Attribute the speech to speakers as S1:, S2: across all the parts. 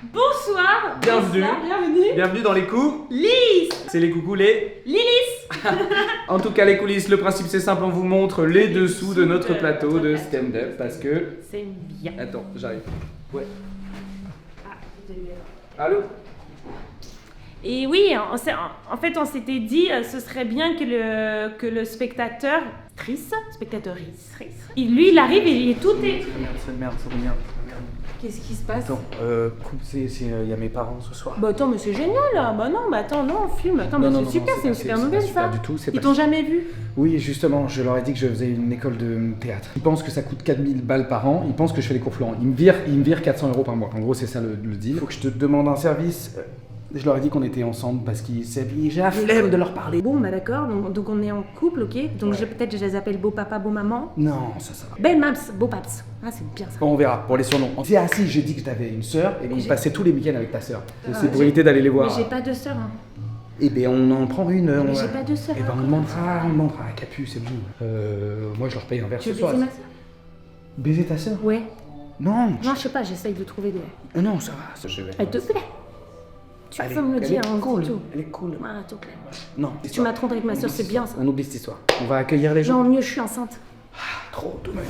S1: Bonsoir.
S2: Bienvenue.
S1: Bonsoir, bienvenue.
S2: Bienvenue dans les coups.
S1: Lys.
S2: C'est les coucous, les...
S1: Lilis.
S2: En tout cas, les coulisses, le principe c'est simple, on vous montre les dessous de notre plateau de stand-up parce que...
S1: C'est bien.
S2: Attends, j'arrive. Ouais.
S1: Ah, désolé.
S2: Allô?
S1: Et oui, en fait, on s'était dit, ce serait bien que le spectateur, spectatrice, lui, il arrive et il est tout est...
S2: Merde, c'est bien.
S1: Qu'est-ce qui se passe?
S2: Attends, y a mes parents ce soir.
S1: Bah attends, mais c'est génial là. Bah non, bah attends, non, on filme. Attends, mais c'est super, c'est une super nouvelle ça.
S2: Pas du tout, c'est
S1: Ils
S2: pas
S1: t'ont jamais vu?
S2: Oui, justement, je leur ai dit que je faisais une école de théâtre. Ils pensent que ça coûte 4000 balles par an, ils pensent que je fais les cours Florent. Ils me virent 400 € par mois. En gros, c'est ça le deal. Faut que je te demande un service. Je leur ai dit qu'on était ensemble parce j'ai la flemme de leur parler.
S1: Bon, bah d'accord, donc on est en couple, ok. Donc peut-être je les appelle beau papa, beau maman.
S2: Non, ça va.
S1: Ben Maps, beau paps. Ah, c'est bien ça.
S2: Bon, on verra pour les surnoms. Ah si, j'ai dit que t'avais une sœur et qu'on
S1: j'ai-
S2: passait tous les week-ends avec ta sœur. C'est pour éviter d'aller les voir.
S1: Mais j'ai pas de sœur. Hein.
S2: Eh ben on en prend une.
S1: Mais j'ai pas de sœur.
S2: Eh ben on demandera à Capu, c'est bon. Moi je leur paye un verre
S1: Tu
S2: ce
S1: veux
S2: soir.
S1: baiser ma sœur?
S2: Baiser ta sœur?
S1: Ouais.
S2: Non.
S1: Non, je sais pas, j'essaye de trouver des...
S2: Non, ça va. Je vais.
S1: Elle te plaît? Tu peux me le dire, hein,
S2: cool.
S1: c'est tout.
S2: Elle est cool.
S1: Ah, s'il te plaît.
S2: Non.
S1: Tu m'as trompé avec ma sœur, c'est bien ça.
S2: On oublie cette histoire. On va accueillir les gens.
S1: Genre mieux, je suis enceinte.
S2: Trop dommage.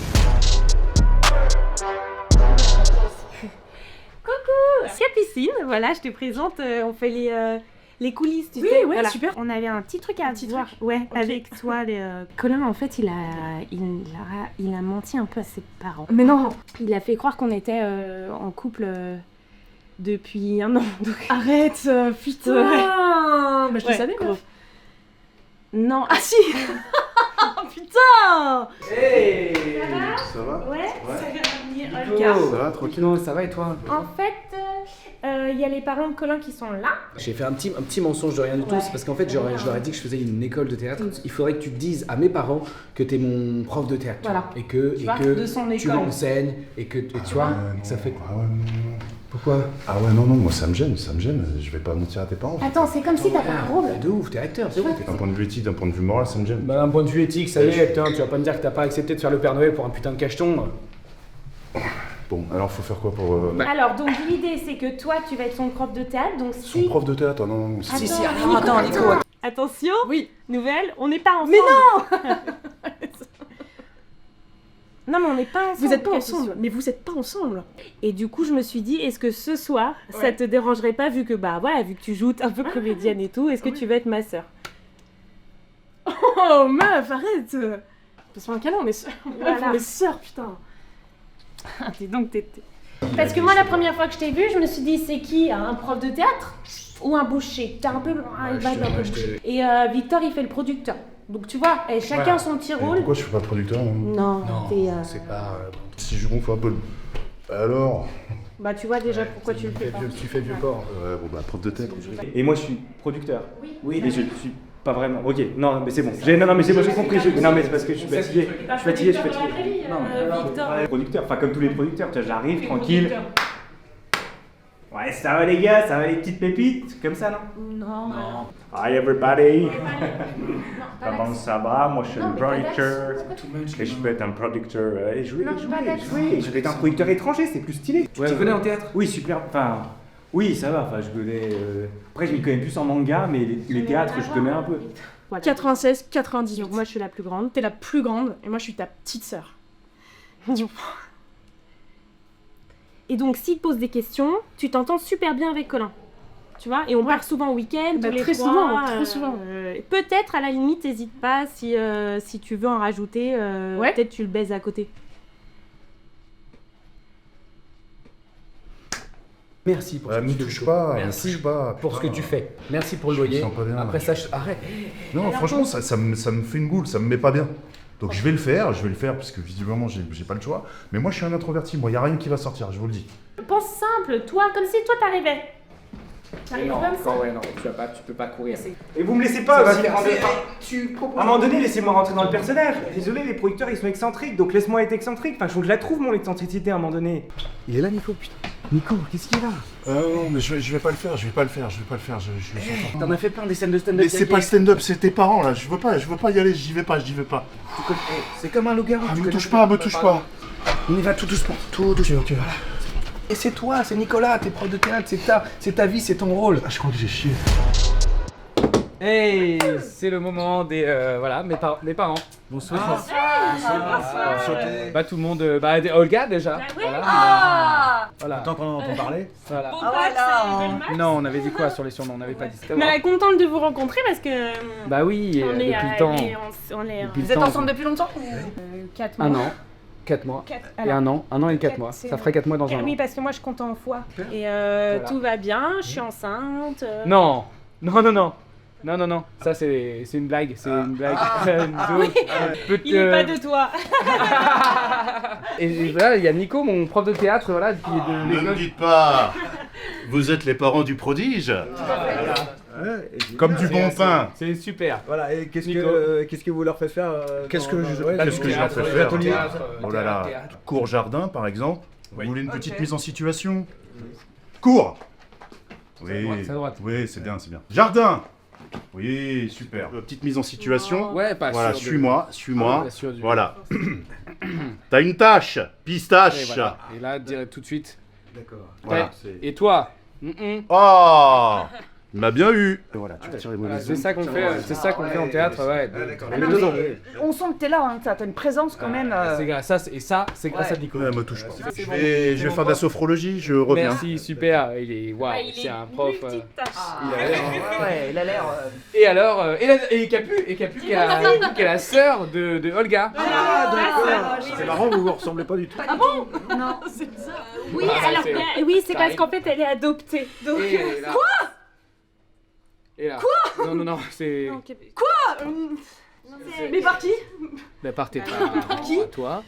S1: Coucou, c'est piscine, voilà, je te présente, on fait les coulisses, tu sais.
S3: Ouais,
S1: voilà.
S3: super.
S1: On avait un petit truc à voir, ouais,
S3: Ok.
S1: avec toi. Colin, en fait, il a menti un peu à ses parents.
S3: Mais non,
S1: Il a fait croire qu'on était en couple depuis un an. Donc...
S3: arrête, putain. Bah, je le
S1: Ouais,
S3: savais,
S1: gros.
S3: meuf.
S1: Non,
S3: Ah si. Putain.
S2: Hey.
S4: Ça va?
S1: ouais,
S2: Nico.
S4: Ça va, tranquille?
S2: Non, ça va et toi?
S1: En fait, il y a les parents de Colin qui sont là.
S2: J'ai fait un petit mensonge de rien du tout,
S1: Ouais.
S2: c'est parce qu'en fait je leur ai dit que je faisais une école de théâtre. Il faudrait que tu dises à mes parents que t'es mon prof de théâtre.
S1: Voilà.
S2: Et que,
S1: Tu vois, de son
S2: tu
S1: école.
S2: m'enseignes et que tu vois,
S4: non.
S2: ça fait.
S4: Ah ouais, non.
S2: Pourquoi?
S4: Ah ouais, non, moi ça me gêne. Je vais pas mentir à tes parents.
S1: Attends, c'est comme si t'avais un rôle.
S2: De ouf, t'es acteur, c'est bon.
S4: D'un point de vue éthique, d'un point de vue moral, ça me gêne.
S2: Bah d'un point de vue éthique, ça y est, putain, tu vas pas me dire que t'as pas accepté de faire le Père Noël pour un putain de cacheton.
S4: Bon, alors faut faire quoi pour.
S1: Alors, donc l'idée, c'est que toi, tu vas être son prof de théâtre, donc
S4: Son
S1: si...
S4: prof de théâtre? Non.
S1: Attends, Nico. Attention,
S3: Oui.
S1: nouvelle, on n'est pas ensemble.
S3: Mais non.
S1: Non, mais on n'est pas ensemble.
S3: Vous êtes pas
S1: Capucine.
S3: ensemble. Mais vous êtes pas ensemble.
S1: Et du coup, je me suis dit, est-ce que ce soir, ça
S3: Ouais.
S1: te dérangerait pas, vu que, bah voilà, vu que tu joues un peu comédienne et tout, est-ce que tu veux être ma sœur?
S3: Oh meuf, arrête. Passe-moi un câlin, on est sœurs.
S1: Voilà.
S3: On est sœurs, putain.
S1: Dis donc, Parce que moi, la première fois que je t'ai vu, je me suis dit, c'est qui? Un prof de théâtre? Ou un boucher? T'as un peu... un vibe un peu boucher. Et Victor, il fait le producteur. Donc tu vois, et chacun son petit
S4: Et
S1: rôle.
S4: pourquoi je suis pas producteur?
S1: Non, t'es...
S2: c'est pas.
S4: Si je gonfle un peu. Alors?
S1: Bah tu vois déjà pourquoi tu le fais pas.
S2: Tu fais vieux porc.
S4: Ouais, bon bah, prof de théâtre.
S5: Et moi je suis producteur.
S1: Oui.
S5: Et je suis pas vraiment. Ok, non mais c'est bon. Non mais c'est bon, j'ai compris. Non mais c'est parce que je suis fatigué. Je suis fatigué.
S1: Victor.
S5: Producteur, enfin comme tous les producteurs, tu vois, j'arrive tranquille. Ouais, ça va les gars, ça va les petites pépites, comme ça non?
S1: Non.
S5: Hi everybody.
S1: Non, pas
S5: Comment
S1: d'accent.
S5: ça va? Moi je suis
S1: Non,
S5: un
S1: mais pas
S5: producteur.
S1: d'accent.
S5: Et je peux être un producteur. Et jouer.
S1: Non, pas d'accent.
S5: Je vais être un producteur étranger, c'est plus stylé.
S2: Tu connais en théâtre?
S5: Oui, super. Enfin, oui, ça va. Enfin, je connais. Après, je m'y connais plus en manga, mais les théâtres, je connais un peu.
S1: Voilà.
S3: 96, 98.
S1: Donc moi je suis la plus grande.
S3: T'es la plus grande et moi je suis ta petite sœur.
S1: Et donc s'il te pose des questions, tu t'entends super bien avec Colin. Tu vois, et on part souvent au week-end,
S3: Bah,
S1: tous les
S3: très
S1: trois,
S3: souvent, très souvent.
S1: Peut-être à la limite, n'hésite pas si tu veux en rajouter,
S3: Ouais.
S1: peut-être tu le baises à côté.
S2: Merci pour
S4: Ouais,
S2: ce que
S4: me
S2: tu
S4: touche
S2: fais.
S4: pas,
S2: Merci
S4: me touche pas.
S2: pour ce que
S4: putain.
S2: tu fais. Merci pour le
S4: Je me
S2: loyer.
S4: sens pas bien,
S2: Après
S4: là.
S2: ça, arrête.
S4: Non, franchement, ça me fait une boule, ça me met pas bien. Donc je vais le faire parce que visiblement j'ai pas le choix. Mais moi je suis un introverti, moi y a rien qui va sortir, je vous le dis.
S1: Pense simple, toi, comme si toi t'arrivais. T'arrives comme ça.
S2: Non, tu peux pas courir.
S5: Et vous me laissez pas aussi prendre.
S2: Tu
S5: À un moment donné, laissez-moi rentrer dans le personnage. Désolé, les producteurs ils sont excentriques, donc laisse-moi être excentrique. Enfin, faut que je la trouve mon excentricité à un moment donné.
S2: Il est là, Nico, putain. Nico, qu'est-ce qu'il y a?
S4: Non, mais je vais pas le faire, je le sens pas.
S2: T'en as fait plein des scènes de stand-up.
S4: Mais c'est pas le stand-up, c'est tes parents là, je veux pas y aller, j'y vais pas.
S2: C'est comme un loup-garou.
S4: Ah, me touche pas.
S2: On y va tout doucement. Tout doucement.
S4: Ok.
S2: Et c'est toi, c'est Nicolas, t'es prof de théâtre, c'est ta vie, c'est ton rôle.
S4: Ah, je crois que j'ai chié.
S2: Hey, c'est le moment des voilà, mes parents. Bonsoir. Bah tout le monde, Olga déjà. Voilà.
S6: Tant qu'on en entend parler.
S2: Voilà.
S1: Voilà.
S2: Non, on avait dit quoi sur les surnoms, on n'avait pas dit.
S1: Mais elle est contente de vous rencontrer parce que.
S2: Bah oui,
S1: on est,
S2: depuis le temps.
S1: on est,
S2: Depuis
S3: Vous
S2: le
S3: êtes
S2: temps,
S3: ensemble depuis longtemps
S1: 4 mois.
S2: un an, 4 mois. Et
S1: Alors,
S2: un an et 4 mois.
S1: c'est-
S2: Ça ferait 4 mois dans un an.
S1: Oui, parce que moi je compte en fois. Et tout va bien, je suis enceinte.
S2: Non, non, ça c'est une blague, c'est une blague.
S1: Il est pas de toi.
S2: Et voilà, il y a Nico, mon prof de théâtre, voilà, qui est de
S7: Ne me
S2: l'école.
S7: dites pas, vous êtes les parents du prodige.
S4: Comme du bon pain.
S2: C'est super.
S6: Voilà, et qu'est-ce
S2: Nico.
S6: que vous leur faites faire
S4: Qu'est-ce que je
S6: ouais,
S4: leur fais faire
S2: Théâtre,
S4: Oh là là,
S2: théâtre.
S4: cours jardin par exemple.
S2: Oui.
S4: Vous voulez une petite mise en situation? Cours. Oui,
S2: C'est à droite.
S4: oui, c'est bien, c'est bien. Jardin. Oui, super. Petite mise en situation.
S2: Ouais, pas
S4: Voilà,
S2: sûr de-
S4: suis-moi,
S2: Ah,
S4: suis-moi.
S2: bien sûr, du-
S4: Voilà. T'as une tâche, pistache.
S2: Et voilà. Et là, direct tout de suite.
S6: D'accord.
S4: Voilà.
S2: Et toi
S4: Oh, il m'a bien eu. Voilà, tu tires les
S2: Voilà,
S4: mauvaises
S2: c'est ça qu'on fait, en théâtre, ouais.
S6: D'accord.
S2: Les deux ans.
S3: On sent que t'es là, hein, t'as une présence quand même.
S2: C'est grâce à ça, et ça, c'est grâce à Nico.
S4: Elle me touche pas.
S2: C'est
S4: Je
S2: bon,
S4: vais
S2: c'est bon,
S4: faire de la sophrologie, je reviens.
S2: Merci, super. Il est, waouh, c'est un prof.
S3: Il a l'air.
S2: Et alors, et Capu, qui est la sœur de Olga.
S3: Ah, d'accord.
S6: C'est marrant, vous vous ressemblez pas du tout.
S3: Non.
S1: Oui,
S2: Ah,
S1: alors,
S2: c'est-
S1: oui, c'est
S2: ça
S1: parce
S2: arrive.
S1: qu'en fait elle est adoptée. Donc.
S2: Et là- Et là. Quoi Non, c'est.
S3: Mais parti
S2: La partie à toi.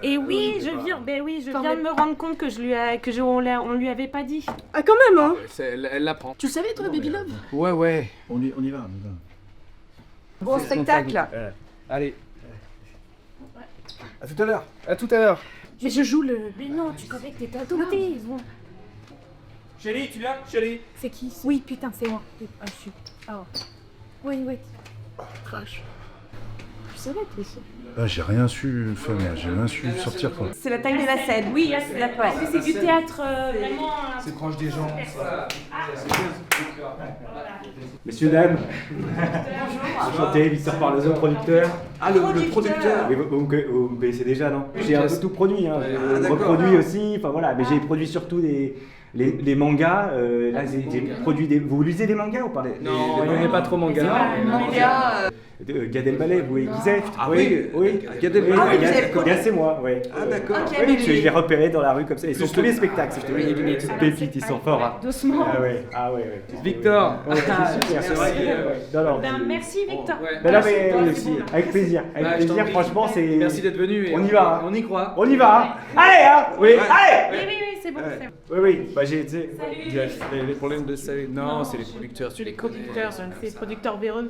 S1: Et oui, je viens de me rendre compte que on lui avait pas dit.
S3: Ah, quand même, hein
S2: Elle l'apprend.
S3: Tu le savais, toi, Baby Love
S2: Ouais.
S6: On y va.
S3: Bon spectacle.
S2: Allez,
S6: À tout à l'heure.
S2: à tout à l'heure.
S1: Mais je joue le. Mais non, tu savais que t'étais adoptée. Bon.
S2: Chérie, tu viens Chérie.
S1: C'est qui? Oui, putain, c'est moi. Ah, je suis. Ah. Oui. Je savais, toi aussi.
S4: Ah, j'ai rien su faire, j'ai rien su sortir quoi.
S3: C'est la taille de la scène.
S1: Oui, parce que c'est du théâtre vraiment.
S2: C'est proche des gens.
S5: Messieurs, dames. Enchanté, Victor Parlezo, producteur.
S6: Ah, le producteur.
S5: Mais vous me connaissez déjà, non? J'ai un peu tout produit, hein.
S6: Ah,
S5: Je
S6: d'accord.
S5: reproduis aussi, enfin voilà, mais j'ai produit surtout les mangas. Là, j'ai produit des. Vous lisez des mangas ou pas?
S2: Non, il n'y en a pas trop manga.
S5: Gad Elmaleh, vous voyez qui c'est?
S6: Ah oui, Gad Elmaleh.
S3: Ah oui, vous avez connu.
S5: Gad, c'est moi, ouais.
S6: Ah, d'accord.
S3: Ok,
S5: Oui,
S3: mais
S5: je les repérés dans la rue comme ça. Ils sont tous les spectacles, je te dis.
S2: Oui,
S5: Toutes pépites, ils sont forts. Hein.
S1: Doucement.
S5: Ah ouais.
S2: Victor.
S5: Ouais, c'est super, c'est vrai. Non,
S1: Ben, merci, Victor.
S2: Ouais.
S5: Ben là, mais
S1: Merci,
S5: aussi,
S1: c'est bon, là.
S5: avec plaisir.
S2: Bah,
S5: Avec
S2: je t'en
S5: plaisir,
S2: prie.
S5: franchement, c'est.
S2: Merci d'être venu. Et
S5: On y va, hein.
S2: On y croit.
S5: On y va, hein. Allez, hein. Oui, allez.
S1: Oui, c'est bon.
S5: Oui. Bah, j'ai été.
S2: Les problèmes de salut. Non, c'est les producteurs.
S1: Les producteurs, c'est les producteurs véreux.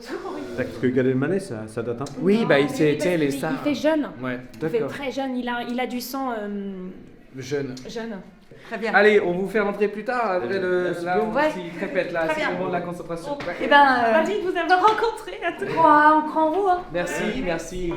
S6: Parce que Gad Elmaleh, ça date un peu.
S2: Oui, bah il fait, tiens, les
S1: Il
S2: stars.
S1: fait jeune.
S2: Ouais,
S1: Il fait
S2: d'accord.
S1: très jeune. Il a du sang
S2: Jeune.
S1: jeune.
S3: Très bien.
S2: Allez, on vous fait rentrer plus tard. Après là, on
S3: Ouais.
S2: s'y répète là.
S3: Très
S2: C'est le
S3: bien.
S2: moment de la concentration. Ouais.
S3: Eh ben,
S1: Ravi de vous avoir rencontré à tous.
S3: on croit en vous, hein.
S2: Merci.